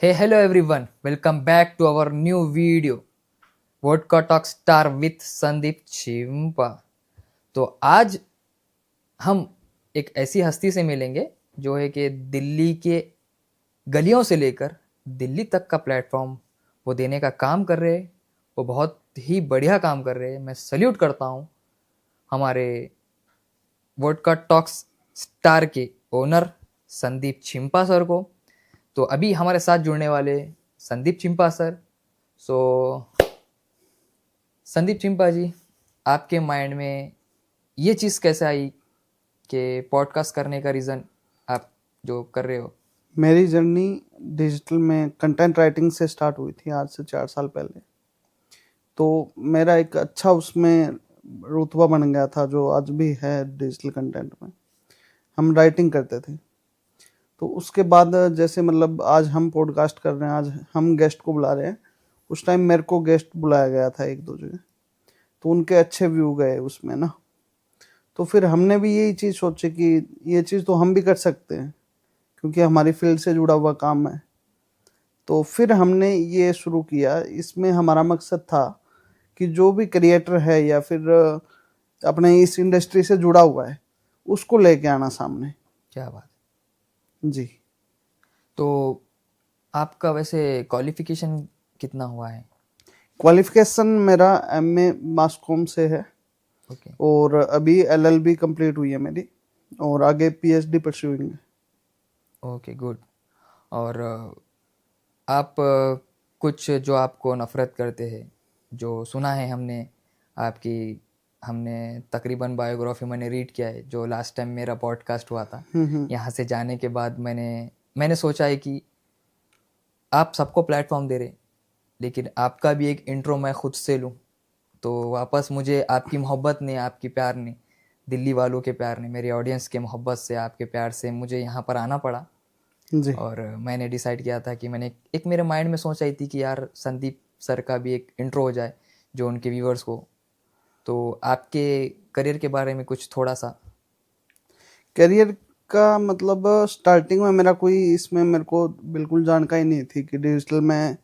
Hey, hello everyone. Welcome back to our new video. Vodka talk star with Sandeep Chimpa. तो आज हम एक ऐसी हस्ती से मिलेंगे जो है कि दिल्ली के गलियों से लेकर दिल्ली तक का प्लेटफॉर्म वो देने का काम कर रहे हैं। वो बहुत ही बढ़िया काम कर रहे हैं। मैं सल्यूट करता हूँ हमारे वोडका टॉक्स स्टार के ओनर संदीप चिंपा सर को। तो अभी हमारे साथ जुड़ने वाले संदीप चिंपा सर। सो संदीप चिंपा जी, आपके माइंड में ये चीज़ कैसे आई कि पॉडकास्ट करने का रीज़न आप जो कर रहे हो? मेरी जर्नी डिजिटल में कंटेंट राइटिंग से स्टार्ट हुई थी आज से 4 साल पहले। तो मेरा एक अच्छा उसमें रुतबा बन गया था जो आज भी है डिजिटल कंटेंट में। हम राइटिंग करते थे। तो उसके बाद जैसे मतलब आज हम पॉडकास्ट कर रहे हैं, आज हम गेस्ट को बुला रहे हैं। उस टाइम मेरे को गेस्ट बुलाया गया था एक दो जगह, तो उनके अच्छे व्यू गए उसमें ना। तो फिर हमने भी यही चीज़ सोची कि ये चीज़ तो हम भी कर सकते हैं क्योंकि हमारी फील्ड से जुड़ा हुआ काम है। तो फिर हमने ये शुरू किया। इसमें हमारा मकसद था कि जो भी क्रिएटर है या फिर अपने इस इंडस्ट्री से जुड़ा हुआ है उसको लेके आना सामने। क्या बात। जी। तो आपका वैसे क्वालिफिकेशन कितना हुआ है? क्वालिफिकेशन मेरा एमए मास कॉम से है ओके। और अभी एलएलबी कंप्लीट हुई है मेरी और आगे पीएचडी परस्यूइंग है। Okay, good. और आप कुछ जो आपको नफ़रत करते हैं, जो सुना है हमने आपकी, हमने तकरीबन बायोग्राफी मैंने रीड किया है जो लास्ट टाइम मेरा पॉडकास्ट हुआ था। यहाँ से जाने के बाद मैंने सोचा है कि आप सबको प्लेटफॉर्म दे रहे, लेकिन आपका भी एक इंट्रो मैं खुद से लूँ। तो वापस मुझे आपकी मोहब्बत ने, आपकी प्यार ने, दिल्ली वालों के प्यार ने, मेरे ऑडियंस के मोहब्बत से, आपके प्यार से मुझे यहाँ पर आना पड़ा। जी। और मैंने डिसाइड किया था कि मैंने एक मेरे माइंड में सोच आई थी कि यार संदीप सर का भी एक इंट्रो हो जाए जो उनके व्यूअर्स को। तो आपके करियर के बारे में कुछ थोड़ा सा। करियर का मतलब स्टार्टिंग में मेरा कोई इसमें मेरे को बिल्कुल जानकारी नहीं थी कि डिजिटल में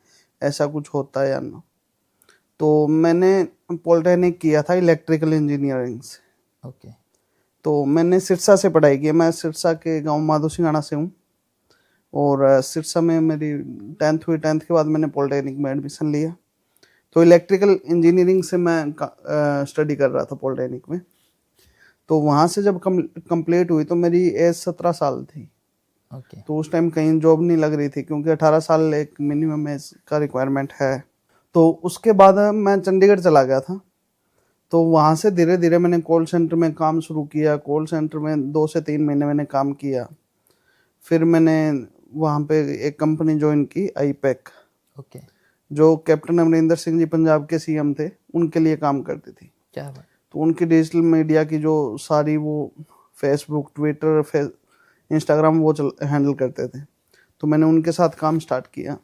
ऐसा कुछ होता है या ना। तो मैंने पॉलिटेक्निक किया था इलेक्ट्रिकल इंजीनियरिंग से। ओके। तो मैंने सिरसा से पढ़ाई की। मैं सिरसा के गांव माधो सिंघाना से हूँ और सिरसा में मेरी 10th हुई। 10th के बाद मैंने पॉलिटेक्निक में एडमिशन लिया। तो इलेक्ट्रिकल इंजीनियरिंग से मैं स्टडी कर रहा था पॉलिटेक्निक में। तो वहाँ से जब कंप्लीट हुई तो मेरी एज 17 साल थी। ओके। तो उस टाइम कहीं जॉब नहीं लग रही थी क्योंकि 18 साल एक मिनिमम एज का रिक्वायरमेंट है। तो उसके बाद मैं चंडीगढ़ चला गया था। तो वहाँ से धीरे धीरे मैंने कॉल सेंटर में काम शुरू किया। कॉल सेंटर में 2 से 3 महीने मैंने काम किया। फिर मैंने वहाँ पे एक कंपनी ज्वाइन की, आईपैक, ओके। जो कैप्टन अमरिंदर सिंह जी पंजाब के सीएम थे उनके लिए काम करती थी। क्या बात। तो उनकी डिजिटल मीडिया की जो सारी वो फेसबुक, ट्विटर, इंस्टाग्राम वो हैंडल करते थे। तो मैंने उनके साथ काम स्टार्ट किया।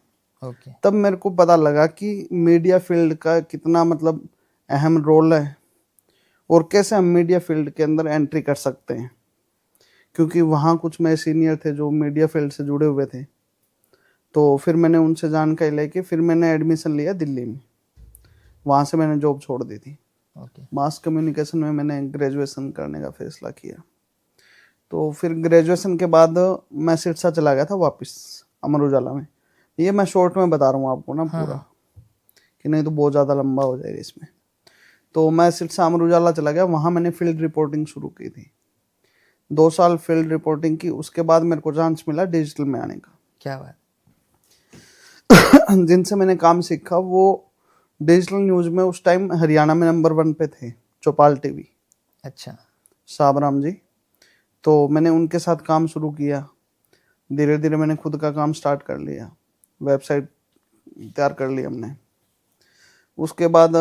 ओके। तब मेरे को पता लगा कि मीडिया फील्ड का कितना मतलब अहम रोल है और कैसे हम मीडिया फील्ड के अंदर एंट्री कर सकते हैं, क्योंकि वहाँ कुछ मेरे सीनियर थे जो मीडिया फील्ड से जुड़े हुए थे। तो फिर मैंने उनसे जानकारी लेके फिर मैंने एडमिशन लिया दिल्ली में। वहाँ से मैंने जॉब छोड़ दी थी। ओके। मास कम्युनिकेशन में मैंने ग्रेजुएशन करने का फैसला किया। तो फिर ग्रेजुएशन के बाद मैं सिरसा चला गया था वापस अमर उजाला में। ये मैं शॉर्ट में बता रहा हूँ आपको ना हाँ पूरा, हाँ। कि नहीं तो बहुत ज़्यादा लंबा हो जाएगा इसमें। तो मैं सिरसा अमर उजाला चला गया। वहाँ मैंने फील्ड रिपोर्टिंग शुरू की थी। 2 साल फील्ड रिपोर्टिंग की। उसके बाद मेरे को चांस मिला डिजिटल में आने का। क्या बात। जिनसे मैंने काम सीखा वो डिजिटल न्यूज़ में उस टाइम हरियाणा में नंबर 1 पे थे, चौपाल टीवी, अच्छा। साबराम जी। तो मैंने उनके साथ काम शुरू किया। धीरे धीरे मैंने खुद का काम स्टार्ट कर लिया। वेबसाइट तैयार कर ली हमने। उसके बाद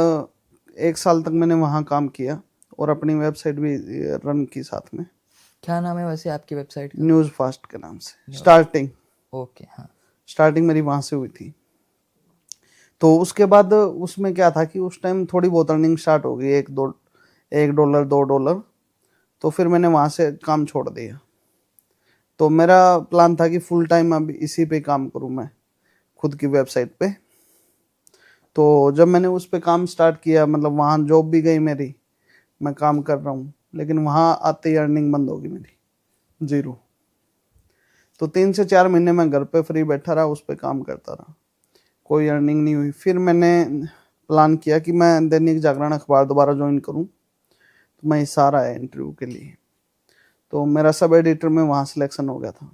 1 साल तक मैंने वहाँ काम किया और अपनी वेबसाइट भी रन की साथ में, क्या नाम है वैसे आपकी वेबसाइट का? न्यूज़ फास्ट के नाम से। ओके। हाँ। स्टार्टिंग मेरी वहाँ से हुई थी। तो उसके बाद उसमें क्या था कि उस टाइम थोड़ी बहुत अर्निंग स्टार्ट हो गई, $1 $2। तो फिर मैंने वहाँ से काम छोड़ दिया। तो मेरा प्लान था कि फुल टाइम अब इसी पे काम करूँ मैं। खुद की वेबसाइट पे। तो जब मैंने उस पे काम स्टार्ट किया, मतलब वहाँ जॉब भी गई मेरी, मैं काम कर रहा हूँ, लेकिन वहाँ आते ही अर्निंग बंद होगी मेरी, 0। तो 3 से 4 महीने मैं घर पे फ्री बैठा रहा, उस पे काम करता रहा, कोई अर्निंग नहीं हुई। फिर मैंने प्लान किया कि मैं दैनिक जागरण अखबार दोबारा ज्वाइन करूँ। तो मैं हिसार आया इंटरव्यू के लिए, तो मेरा सब एडिटर में वहाँ सिलेक्शन हो गया था।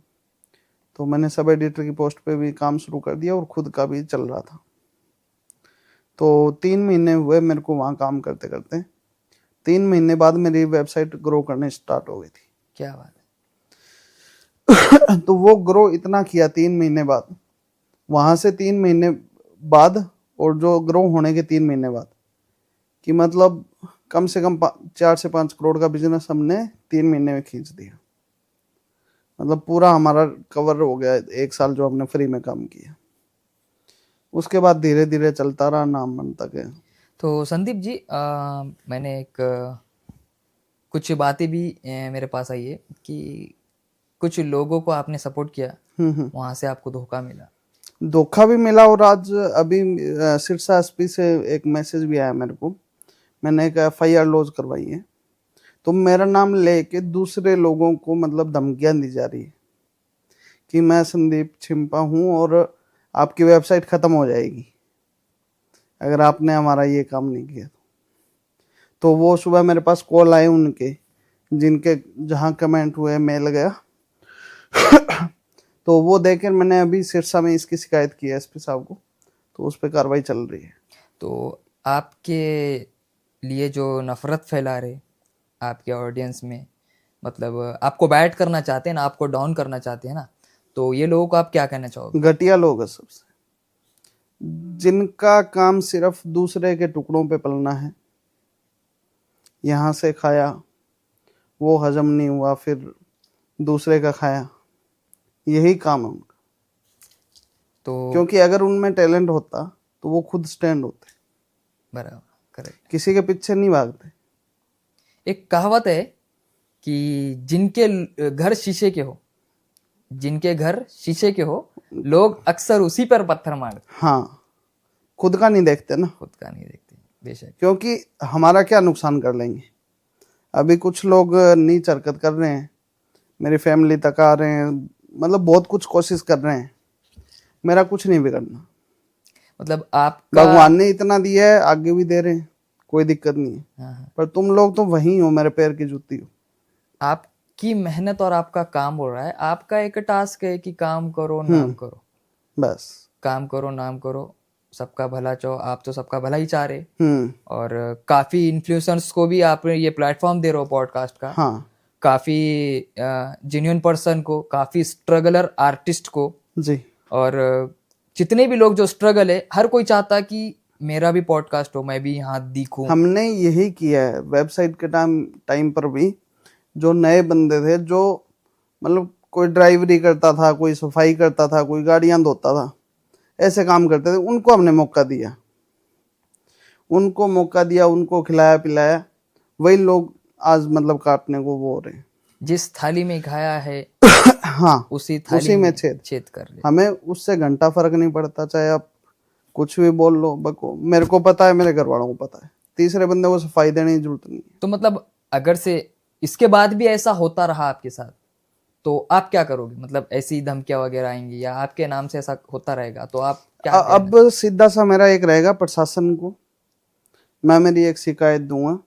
तो मैंने सब एडिटर की पोस्ट पे भी काम शुरू कर दिया और खुद का भी चल रहा था। तो 3 महीने हुए मेरे को वहाँ काम करते करते। 3 महीने बाद मेरी वेबसाइट ग्रो करने स्टार्ट हो गई थी। क्या बात है। तो वो ग्रो इतना किया 3 महीने बाद, वहाँ से 3 महीने बाद, और जो ग्रो होने के 3 महीने बाद, कि मतलब कम से कम 4 से 5 करोड़ का बिजनेस हमने 3 महीने में खींच दिया। मतलब पूरा हमारा कवर हो गया 1 साल जो हमने फ्री में काम किया। उसके बाद धीरे धीरे चलता रहा, नाम बनता गया। तो संदीप जी, मैंने कुछ बातें भी मेरे पास आई है कि कुछ लोगों को आपने सपोर्ट किया, वहां से आपको धोखा मिला। धोखा भी मिला, और आज अभी सिरसा एसपी से एक मैसेज भी आया मेरे को। मैंने एक FIR लॉन्च करवाई है, तो मेरा नाम लेके दूसरे लोगों को मतलब धमकियां दी जा रही है कि मैं संदीप छिंपा हूँ और आपकी वेबसाइट खत्म हो जाएगी अगर आपने हमारा ये काम नहीं किया। तो वो सुबह मेरे पास कॉल आए उनके, जिनके जहाँ कमेंट हुए, मेल गया। तो वो देखकर मैंने अभी सिरसा में इसकी शिकायत की है SP साहब को, तो उस पर कार्रवाई चल रही है। तो आपके लिए जो नफरत फैला रहे आपके ऑडियंस में, मतलब आपको बैट करना चाहते हैं ना, आपको डाउन करना चाहते हैं ना, तो ये लोगों को आप क्या कहना चाहोगे? घटिया लोग है सबसे, जिनका काम सिर्फ दूसरे के टुकड़ों पे पलना है। यहाँ से खाया, वो हजम नहीं हुआ, फिर दूसरे का खाया, यही काम है उनका। तो क्योंकि अगर उनमें टैलेंट होता तो वो खुद स्टैंड होते, बराबर, करेक्ट। किसी के पीछे नहीं भागते। एक कहावत है कि जिनके घर शीशे के हो, जिनके घर शीशे के हो, लोग अक्सर उसी पर पत्थर मारते, हाँ, खुद का नहीं देखते ना, खुद का नहीं देखते। बेशक। क्योंकि हमारा क्या नुकसान कर लेंगे। अभी कुछ लोग नीच हरकत कर रहे हैं, मेरी फैमिली तक आ रहे हैं, मतलब बहुत कुछ कोशिश कर रहे हैं, मेरा कुछ नहीं बिगड़ना। मतलब आपका भगवान ने इतना दिया है, आगे भी दे रहे हैं, कोई दिक्कत नहीं है। हाँ, पर तुम लोग तो वही हो, मेरे पैर की जूती हो। आपकी मेहनत और आपका काम हो रहा है। आपका एक टास्क है कि काम करो, नाम करो, बस। काम करो, नाम करो, सबका भला चाहो। आप तो सबका भला ही चाह रहे, हम्म। और काफी इन्फ्लुएंसर्स को भी आप ये प्लेटफॉर्म दे रहे हो पॉडकास्ट का। हाँ काफी जेन्युइन पर्सन को, काफी स्ट्रगलर आर्टिस्ट को, जी। और जितने भी लोग जो स्ट्रगल है, हर कोई चाहता कि मेरा भी पॉडकास्ट हो, मैं भी यहाँ दिखूं। हमने यही किया है वेबसाइट के टाइम पर भी। जो नए बंदे थे, जो मतलब कोई ड्राइवरी करता था, कोई सफाई करता था, कोई गाड़ियां धोता था, ऐसे काम करते थे, उनको हमने मौका दिया, उनको खिलाया पिलाया। वही लोग आज मतलब काटने को वो हो रहे हैं। जिस थाली में खाया है हाँ, उसी थाली उसी में में छेद कर ले। हमें उससे घंटा फर्क नहीं पड़ता, चाहे आप कुछ भी बोल लो। बको मेरे को पता है, मेरे घर वालों को पता है, तीसरे बंदे को सफाई देने की जरूरत नहीं है। तो मतलब अगर से इसके बाद भी ऐसा होता रहा आपके साथ, तो आप क्या करोगे? मतलब ऐसी धमकियां वगैरह आएंगी या आपके नाम से ऐसा होता रहेगा, तो आप क्या अब सीधा सा मेरा एक रहेगा, प्रशासन को मैं मेरी एक शिकायत दूंगा,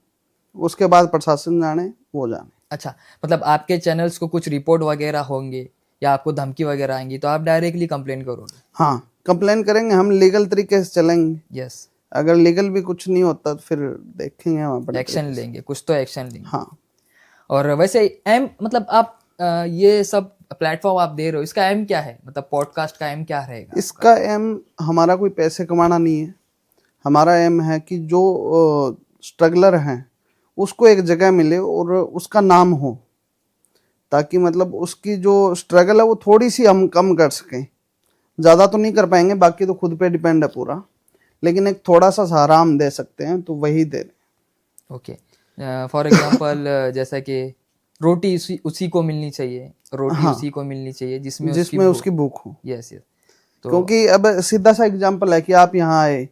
उसके बाद प्रशासन जाने वो जाने। अच्छा, मतलब आपके चैनल्स को कुछ रिपोर्ट वगैरह होंगे या आपको धमकी वगैरह आएंगी, तो आप डायरेक्टली कंप्लेन करोगे? हाँ, कंप्लेन करेंगे हम, लीगल तरीके से चलेंगे। यस, अगर लीगल भी कुछ नहीं होता तो फिर देखेंगे वहाँ पर एक्शन लेंगे, कुछ तो एक्शन लेंगे। हाँ। और वैसे एम, मतलब आप ये सब प्लेटफॉर्म आप दे रहे हो, इसका एम क्या है? मतलब पॉडकास्ट का एम क्या रहेगा? इसका एम हमारा कोई पैसे कमाना नहीं है। हमारा एम है कि जो स्ट्रगलर हैं उसको एक जगह मिले और उसका नाम हो, ताकि मतलब उसकी जो स्ट्रगल है वो थोड़ी सी हम कम कर सकें। ज़्यादा तो नहीं कर पाएंगे, बाकी तो खुद पे डिपेंड है पूरा, लेकिन एक थोड़ा सा सहारा हम दे सकते हैं, तो वही दे रहे। ओके, फॉर एग्जांपल जैसा कि रोटी उसी को मिलनी चाहिए, रोटी हाँ, उसी को मिलनी चाहिए जिसमें जिसमें उसकी भूख हो। Yes yes. तो क्योंकि अब सीधा सा एग्जांपल है कि आप यहाँ आए,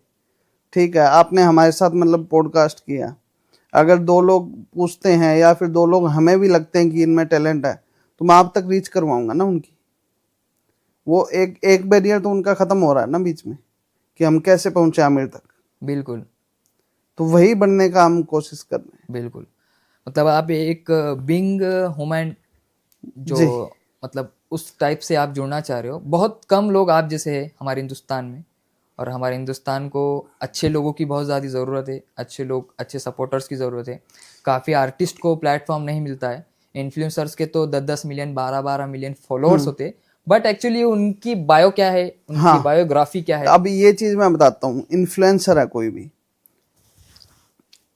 ठीक है, आपने हमारे साथ मतलब पॉडकास्ट किया, अगर दो लोग पूछते हैं या फिर दो लोग हमें भी लगते हैं कि इनमें टैलेंट है, तो मैं आप तक रीच करवाऊंगा ना उनकी। वो एक बैरियर तो उनका खत्म हो रहा है ना बीच में, कि हम कैसे पहुंचे आमिर तक। बिल्कुल तो वही बनने का हम कोशिश कर रहे बिल्कुल, मतलब आप एक बिंग ह्यूमन जो जी। मतलब उस टाइप से आप जुड़ना चाह रहे हो। बहुत कम लोग आप जैसे है हमारे हिंदुस्तान में, और हमारे हिंदुस्तान को अच्छे लोगों की बहुत ज़्यादा ज़रूरत है, अच्छे लोग, अच्छे सपोर्टर्स की ज़रूरत है। काफ़ी आर्टिस्ट को प्लेटफॉर्म नहीं मिलता है। इन्फ्लुएंसर्स के तो 10-10 मिलियन, 12-12 मिलियन फॉलोअर्स होते, बट एक्चुअली उनकी बायो क्या है, उनकी हाँ, बायोग्राफी क्या है। अब ये चीज मैं बताता हूँ। इन्फ्लुएंसर है कोई भी,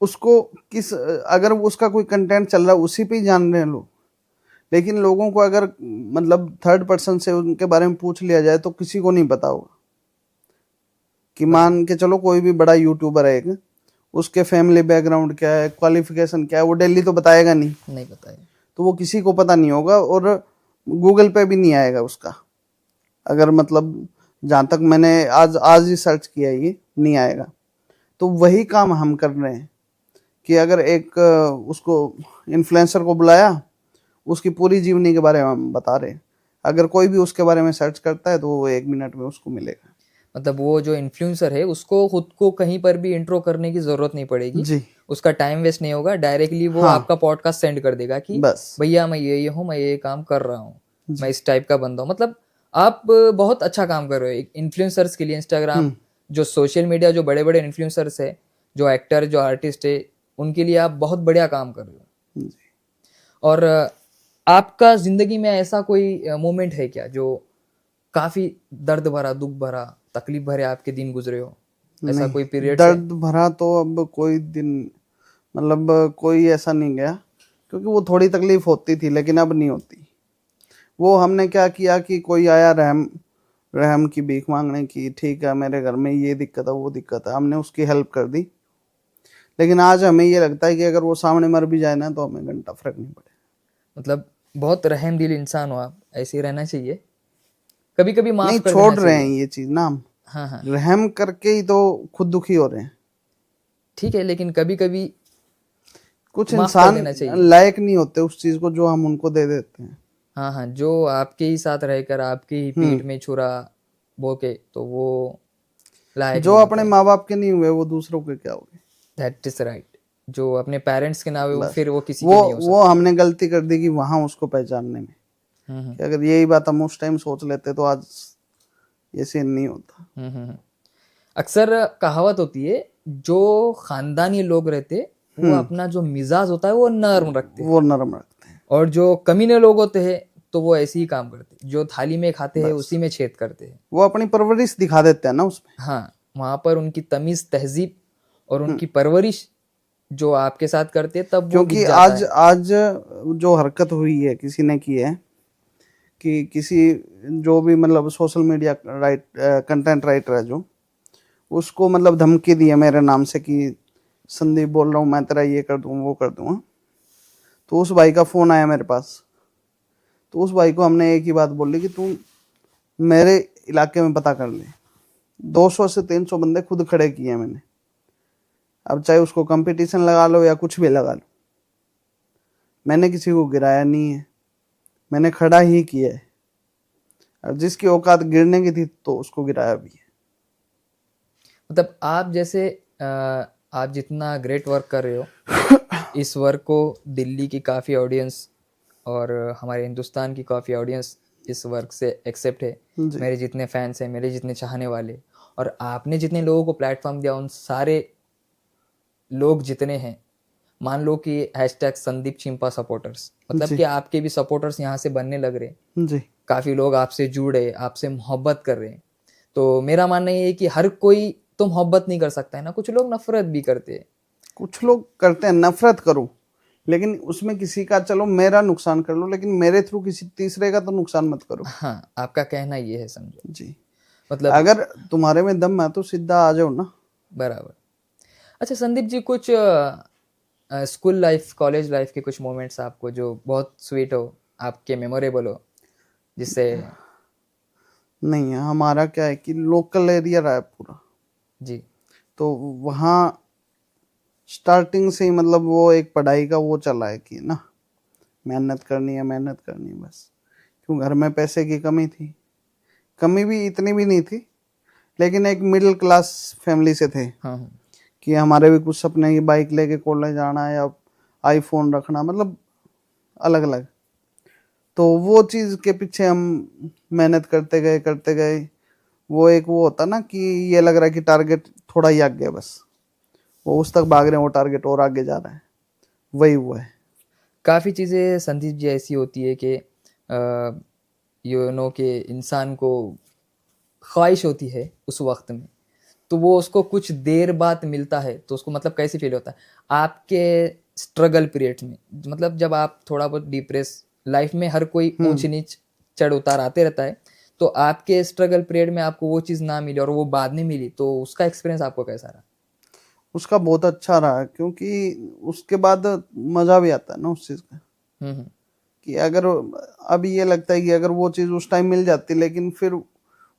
उसको किस, अगर उसका कोई कंटेंट चल रहा है उसी पे ही जान रहे हैं लोग, लेकिन लोगों को अगर मतलब थर्ड पर्सन से उनके बारे में पूछ लिया जाए तो किसी को नहीं पता होगा। कि मान के चलो कोई भी बड़ा यूट्यूबर है एक, उसके फैमिली बैकग्राउंड क्या है, क्वालिफिकेशन क्या है, वो डेली तो बताएगा नहीं, नहीं पता है। तो वो किसी को पता नहीं होगा, और गूगल पे भी नहीं आएगा उसका। अगर मतलब जहाँ तक मैंने आज आज ही सर्च किया, ये नहीं आएगा। तो वही काम हम कर रहे हैं कि अगर एक उसको इन्फ्लुएंसर को बुलाया, उसकी पूरी जीवनी के बारे में हम बता रहे हैं। अगर कोई भी उसके बारे में सर्च करता है तो वो 1 मिनट में उसको मिलेगा। मतलब वो जो इन्फ्लुएंसर है उसको खुद को कहीं पर भी इंट्रो करने की ज़रूरत नहीं पड़ेगी, जी उसका टाइम वेस्ट नहीं होगा। डायरेक्टली वो हाँ, आपका पॉडकास्ट सेंड कर देगा कि बस भैया मैं ये हूँ, मैं ये काम कर रहा हूँ, मैं जी। इस टाइप का बंदा हूँ। मतलब आप बहुत अच्छा काम कर रहे हो एक इन्फ्लुएंसर्स के लिए। इंस्टाग्राम, जो सोशल मीडिया, जो बड़े बड़े इन्फ्लुएंसर्स है, जो एक्टर, जो आर्टिस्ट है, उनके लिए आप बहुत बढ़िया काम कर रहे हो। जी। और आपका ज़िंदगी में ऐसा कोई मोमेंट है क्या जो काफ़ी दर्द भरा, दुख भरा, तकलीफ भरे आपके दिन गुजरे हो? ऐसा कोई नहीं, पीरियड्स है? दर्द भरा तो अब कोई दिन मतलब कोई ऐसा नहीं गया, क्योंकि वो थोड़ी तकलीफ होती थी लेकिन अब नहीं होती। वो हमने क्या किया कि कोई आया रहम रहम की भीख मांगने की, ठीक है मेरे घर में ये दिक्कत है वो दिक्कत है, हमने उसकी हेल्प कर दी। लेकिन आज हमें ये लगता है कि अगर वो सामने मर भी जाए ना तो हमें घंटा फर्क नहीं पड़ेगा। मतलब बहुत रहमदिल इंसान हो आप, ऐसे ही रहना चाहिए। कभी कभी नहीं, माफ कर छोड़ देना रहे हैं चाहिए। ये चीज ना हम, हाँ हाँ, रहम करके ही तो खुद दुखी हो रहे हैं। ठीक है, लेकिन कभी कभी कुछ माफ कर इंसान देना चाहिए। लायक नहीं होते उस चीज को जो हम उनको दे देते हैं। हाँ हाँ, जो आपके ही साथ रहकर आपकी ही पीठ में छुरा भोंके, तो वो लायक जो नहीं अपने होता है। माँ बाप के नहीं हुए वो दूसरों के क्या हुए। That is right. जो अपने पेरेंट्स के ना हुए वो बस फिर वो किसी वो के नहीं हो वो सकते। हमने गलती कर दी कि वहां उसको पहचानने में, हम्म कि अगर यही बात हम उस टाइम सोच लेते तो आज ये सीन नहीं होता। हम्म। अक्सर कहावत होती है, जो खानदानी लोग रहते वो अपना जो मिजाज होता है वो नर्म रखते हैं, वो नरम रखते हैं। और जो कमीने लोग होते हैं तो वो ऐसे ही काम करते हैं, जो थाली में खाते हैं बस उसी में छेद करते हैं। वो अपनी परवरिश दिखा देते हैं ना उसमें। हाँ, वहां पर उनकी तमीज, तहजीब और उनकी परवरिश जो आपके साथ करते हैं तब वो दिख क्योंकि जाता आज है। आज जो हरकत हुई है किसी ने की है, कि किसी जो भी मतलब सोशल मीडिया कंटेंट राइटर है जो, उसको मतलब धमकी दी है मेरे नाम से कि संदीप बोल रहा हूँ मैं तेरा ये कर दूँ वो कर दूँगा। तो उस भाई का फ़ोन आया मेरे पास, तो उस भाई को हमने एक ही बात बोली कि तू मेरे इलाके में पता कर ले। 200 से 300 बंदे खुद खड़े किए हैं मैंने। अब चाहे उसको कंपटीशन लगा लो या कुछ भी लगा लो, मैंने किसी को गिराया नहीं है, मैंने खड़ा ही किया है। और जिसकी औकात गिरने की थी तो उसको गिराया भी है। मतलब आप जैसे आप जितना ग्रेट वर्क कर रहे हो, इस वर्क को दिल्ली की काफ़ी ऑडियंस और हमारे हिंदुस्तान की काफ़ी ऑडियंस इस वर्क से एक्सेप्ट है। जी मेरे जितने फैंस हैं, मेरे जितने चाहने वाले, और आपने जितने लोगों को प्लेटफॉर्म दिया, उन सारे लोग जितने हैं, मान लो कि हैशटैग संदीप चिंपा सपोर्टर्स, मतलब जी कि आपके भी सपोर्टर्स यहाँ से बनने लग रहे हैं। जी। काफ़ी लोग आपसे जुड़े, आपसे मोहब्बत कर रहे हैं। तो मेरा मानना ये है कि हर कोई तो मोहब्बत नहीं कर सकता है ना, कुछ लोग नफरत भी करते हैं। कुछ लोग करते हैं, नफरत करो लेकिन उसमें किसी का, चलो मेरा नुकसान कर लो लेकिन मेरे थ्रू किसी तीसरे का तो नुकसान मत करो। हाँ, आपका कहना ये है, समझो। जी। मतलब अगर तुम्हारे में दम है तो सीधा आ जाओ ना। बराबर। अच्छा संदीप जी, कुछ स्कूल लाइफ, कॉलेज लाइफ के कुछ मोमेंट्स आपको जो बहुत स्वीट हो, आपके मेमोरेबल हो, जिससे नहीं है। हमारा क्या है कि लोकल एरिया रहा है पूरा, जी। तो वहाँ स्टार्टिंग से ही मतलब वो एक पढ़ाई का वो चला है कि ना मेहनत करनी है, मेहनत करनी है बस। क्यों, घर में पैसे की कमी थी, कमी भी इतनी भी नहीं थी, लेकिन एक मिडिल क्लास फैमिली से थे हाँ हाँ। कि हमारे भी कुछ सपने, की बाइक लेके कॉलेज जाना या आईफोन रखना, मतलब अलग अलग। तो वो चीज़ के पीछे हम मेहनत करते गए। वो एक वो होता ना कि ये लग रहा है कि टारगेट थोड़ा ही आगे है, बस वो उस तक भाग रहे हैं, वो टारगेट और आगे जा रहा है, वही हुआ है। काफ़ी चीज़ें संदीप जी ऐसी होती है कि यू नो कि इंसान को ख्वाहिश होती है उस वक्त में, तो वो उसको कुछ देर बाद मिलता है तो उसको मतलब कैसे फील होता है आपके स्ट्रगल पीरियड में? मतलब जब आप थोड़ा बहुत डिप्रेस, लाइफ में हर कोई ऊंच नीच चढ़ उतार आते रहता है, तो आपके स्ट्रगल पीरियड में आपको वो चीज़ ना मिली और वो बाद में मिली, तो उसका एक्सपीरियंस आपको कैसा रहा? उसका बहुत अच्छा रहा, क्योंकि उसके बाद मज़ा भी आता है ना उस चीज़ का, हम्म। कि अगर अभी ये लगता है कि अगर वो चीज़ उस टाइम मिल जाती, लेकिन फिर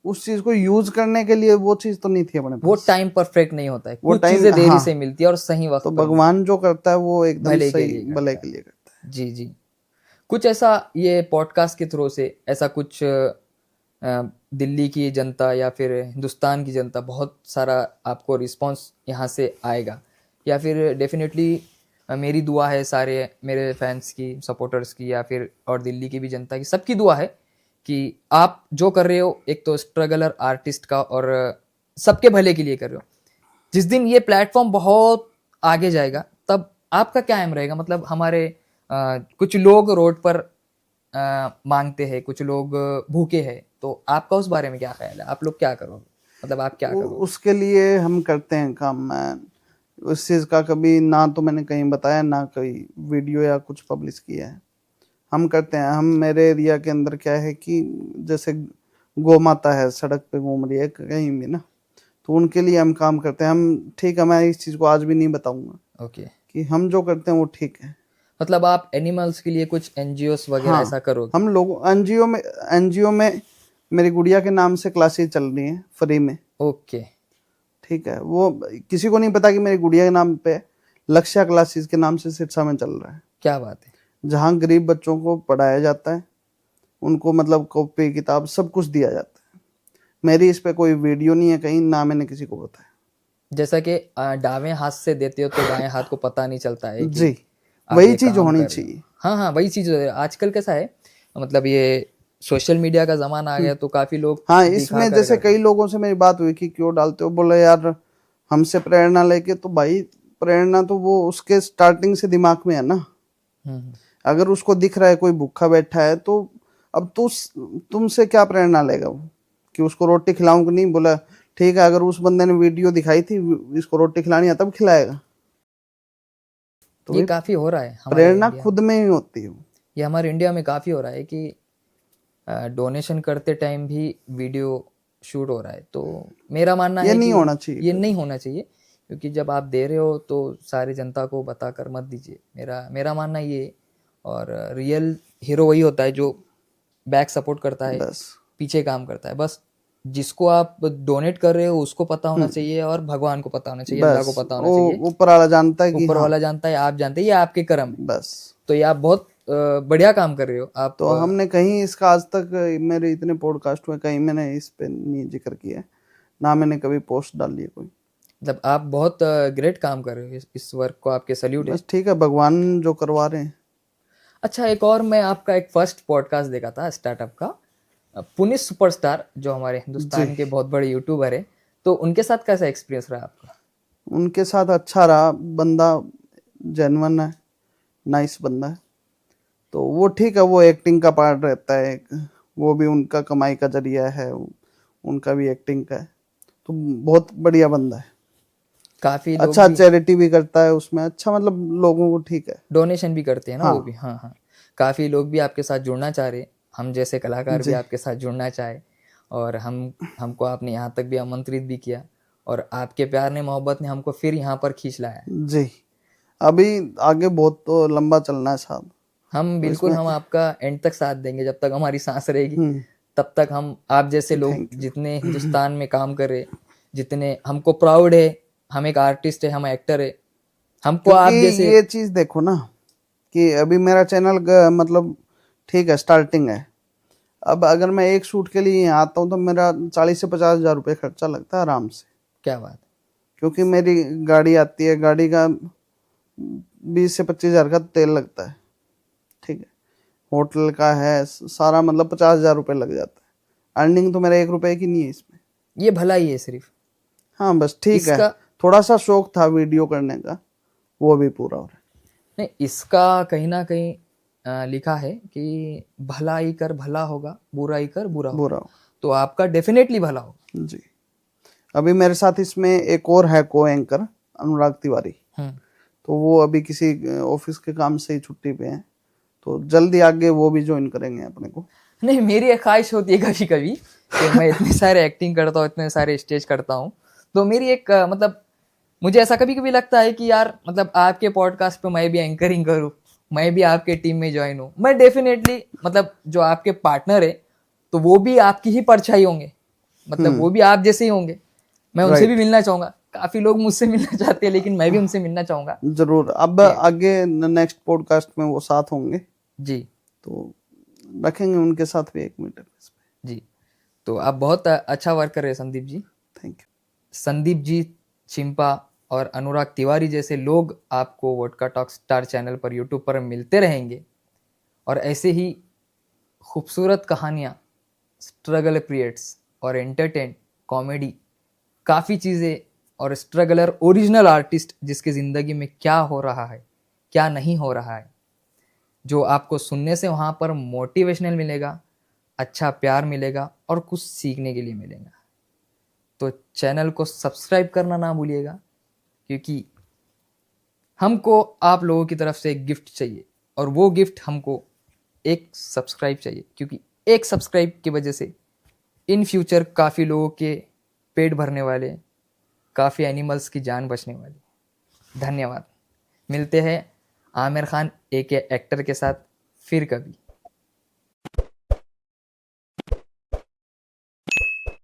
उस चीज़ को यूज करने के लिए वो चीज़ तो नहीं थी अपने वो पास। टाइम परफेक्ट नहीं होता है, वो कुछ टाइम, चीज़ें देरी हाँ, से मिलती है और सही वक्त तो पर मिलती भगवान जो करता है वो है, एकदम भले के सही लिए भले करता के है। लिए करता है। जी जी। कुछ ऐसा ये पॉडकास्ट के थ्रू से ऐसा कुछ दिल्ली की जनता या फिर हिंदुस्तान की जनता बहुत सारा आपको रिस्पांस यहाँ से आएगा, या फिर डेफिनेटली मेरी दुआ है सारे मेरे फैंस की, सपोर्टर्स की, या फिर और दिल्ली की भी जनता की, सबकी दुआ है कि आप जो कर रहे हो एक तो स्ट्रगलर आर्टिस्ट का और सबके भले के लिए कर रहे हो। जिस दिन ये प्लेटफॉर्म बहुत आगे जाएगा तब आपका क्या एम रहेगा? मतलब हमारे कुछ लोग रोड पर मांगते हैं, कुछ लोग भूखे हैं, तो आपका उस बारे में क्या ख्याल है? आप लोग क्या करोगे, मतलब आप क्या करोगे? उसके लिए हम करते हैं काम। मैं उस चीज़ का कभी ना तो मैंने कहीं बताया, ना कोई वीडियो या कुछ पब्लिश किया है। हम करते हैं। हम मेरे एरिया के अंदर क्या है कि जैसे गौ माता है सड़क पे घूम रही है कहीं भी ना, तो उनके लिए हम काम करते हैं। हम ठीक है, मैं इस चीज़ को आज भी नहीं बताऊंगा ओके। कि हम जो करते हैं वो ठीक है। मतलब आप एनिमल्स के लिए कुछ एनजीओस वगैरह हाँ, ऐसा करोगे? हम लोग एनजीओ में मेरी गुड़िया के नाम से क्लासेस चल रही हैं फ्री में। ओके। ठीक है, वो किसी को नहीं पता कि मेरी गुड़िया के नाम पे लक्ष्या क्लासेस के नाम से सिरसा में चल रहा है, क्या बात है। जहाँ गरीब बच्चों को पढ़ाया जाता है, उनको मतलब कॉपी किताब सब कुछ दिया जाता है। मेरी इस पे कोई वीडियो नहीं है कहीं, ना मैंने किसी को बताया। जैसा कि दावें हाथ से देते हो तो बाएं हाथ को पता नहीं चलता है कि जी, आप वही ये चीज काम होनी कर रहे हो। चाहिए। हाँ हाँ, वही चीज़ आजकल कैसा है, मतलब ये सोशल मीडिया का ज़माना आ गया तो काफ़ी लोग हाँ, दिखा इसमें कर जैसे करते कई हैं। लोगों से मेरी बात हुई कि क्यों डालते हो, बोले यार हमसे प्रेरणा लेके, तो भाई प्रेरणा तो वो उसके स्टार्टिंग से दिमाग में है ना। हम्म। अगर उसको दिख रहा है कोई भूखा बैठा है, तो अब तुमसे क्या प्रेरणा लेगा वो, कि उसको रोटी खिलाऊं कि नहीं? बोला ठीक है, अगर उस बंदे ने वीडियो दिखाई थी, इसको रोटी खिलानी है, तब खिलाएगा। तो ये भाई काफ़ी हो रहा है हमारे प्रेरणा इंडिया में। खुद में ही होती है। ये हमारे इंडिया में काफ़ी हो रहा है कि डोनेशन करते टाइम भी वीडियो शूट हो रहा है, तो मेरा मानना ये है नहीं कि होना चाहिए ये नहीं कभी। होना चाहिए, क्योंकि जब आप दे रहे हो तो सारी जनता को बताकर मत दीजिए, मेरा मानना ये। और रियल हीरो वही होता है जो बैक सपोर्ट करता है, बस। पीछे काम करता है। बस जिसको आप डोनेट कर रहे हो उसको पता होना चाहिए, और भगवान को पता होना चाहिए, अल्लाह को बस पता होना वो चाहिए। ऊपर वाला जानता है कि ऊपर हाँ। वाला जानता है, आप जानते हैं, ये आपके कर्म है। बस। तो ये आप बहुत बढ़िया काम कर रहे हो आप। तो हमने कहीं इसका आज तक, मेरे इतने पॉडकास्ट हुए, कहीं मैंने इस पे नहीं जिक्र किया है, ना मैंने कभी पोस्ट डाली है कोई। मतलब आप बहुत ग्रेट काम कर रहे हो, इस वर्क को आपके सल्यूट है। बस ठीक है, भगवान जो करवा रहे हैं। अच्छा, एक और मैं आपका एक फर्स्ट पॉडकास्ट देखा था स्टार्टअप का, पुनीत सुपरस्टार जो हमारे जी, हिंदुस्तान के बहुत बड़े यूट्यूबर है, तो उनके साथ कैसा एक्सपीरियंस रहा आपका? उनके साथ अच्छा रहा। बंदा जेन्युइन है, नाइस बंदा है। तो वो ठीक है, वो एक्टिंग का पार्ट रहता है एक, वो भी उनका कमाई का जरिया है, उनका भी एक्टिंग का है। तो बहुत बढ़िया बंदा है। काफ़ी लोग अच्छा भी चैरिटी भी करता है उसमें, अच्छा मतलब लोगों को ठीक है। डोनेशन भी करते हैं ना, वो भी। हाँ। हाँ हाँ। काफ़ी लोग भी आपके साथ जुड़ना चाह रहे, हम जैसे कलाकार भी जी आपके साथ जुड़ना चाहे, और हमको आपने यहाँ तक भी आमंत्रित भी किया, और आपके प्यार ने, मोहब्बत ने हमको फिर यहाँ पर खींच लाया है। जी। अभी आगे बहुत तो लंबा चलना है साहब। हम तो बिल्कुल, इसमें हम आपका एंड तक साथ देंगे जब तक हमारी सांस रहेगी, हम्म तब तक हम आप जैसे लोग Thank you. जितने हिंदुस्तान में काम कर रहे, जितने हमको प्राउड है, हम एक आर्टिस्ट है, हम एक्टर है, हमको आप क्योंकि जैसे ये चीज देखो ना कि अभी मेरा चैनल मतलब ठीक है, स्टार्टिंग है। अब अगर मैं एक शूट के लिए यहाँ आता हूँ तो मेरा 40 से 50 हजार रुपये खर्चा लगता है आराम से, क्या बात है। क्योंकि मेरी गाड़ी आती है, गाड़ी का 20 से 25 हजार का तेल लगता है, ठीक है, होटल का है, सारा मतलब 50 हजार रुपये लग जाता है। अर्निंग तो मेरा 1 रुपए की नहीं है इसमें। ये भला ही है सिर्फ। हाँ बस ठीक है, इसका थोड़ा सा शौक था वीडियो करने का, वो भी पूरा हो रहा है। नहीं, इसका कहीं ना कहीं लिखा है कि भलाई कर भला होगा, बुराई कर बुरा होगा। बुरा हो। तो आपका डेफिनेटली भला होगा। जी। अभी मेरे साथ इसमें एक और है को एंकर, अनुराग तिवारी। तो वो अभी किसी ऑफिस के काम से ही छुट्टी पे हैं, तो जल्दी आगे वो भी ज्वाइन करेंगे अपने को। नहीं, मेरी एक ख्वाहिश होती है कभी कभी कि मैं इतने सारे एक्टिंग करता हूँ, इतने सारे स्टेज करता हूँ, तो मेरी एक मतलब मुझे ऐसा कभी कभी लगता है कि यार मतलब आपके पॉडकास्ट पे मैं भी एंकरिंग करूँ, मैं भी आपके टीम में ज्वाइन हूँ। मैं डेफिनेटली मतलब जो आपके पार्टनर है तो वो भी आपकी ही परछाई होंगे, मतलब वो भी आप जैसे ही होंगे। मैं उनसे भी मिलना चाहूंगा, काफी लोग मुझसे मिलना चाहते हैं, लेकिन मैं भी उनसे मिलना चाहूंगा। जरूर, अब आगे नेक्स्ट पॉडकास्ट में वो साथ होंगे जी, तो रखेंगे उनके साथ भी एक मीटर इस पे। जी। तो आप बहुत अच्छा वर्क कर रहे हैं संदीप जी। Thank you. संदीप जी चिंपा और अनुराग तिवारी जैसे लोग आपको वोडका टॉक स्टार चैनल पर यूट्यूब पर मिलते रहेंगे, और ऐसे ही खूबसूरत कहानियाँ, स्ट्रगल पीरियड्स और एंटरटेन, कॉमेडी, काफ़ी चीज़ें, और स्ट्रगलर ओरिजिनल आर्टिस्ट जिसकी ज़िंदगी में क्या हो रहा है, क्या नहीं हो रहा है, जो आपको सुनने से वहाँ पर मोटिवेशनल मिलेगा, अच्छा प्यार मिलेगा और कुछ सीखने के लिए मिलेगा। तो चैनल को सब्सक्राइब करना ना भूलिएगा, क्योंकि हमको आप लोगों की तरफ से एक गिफ्ट चाहिए, और वो गिफ्ट हमको एक सब्सक्राइब चाहिए, क्योंकि एक सब्सक्राइब की वजह से इन फ्यूचर काफ़ी लोगों के पेट भरने वाले, काफ़ी एनिमल्स की जान बचने वाली। धन्यवाद। मिलते हैं आमिर खान एक एक्टर के साथ फिर कभी।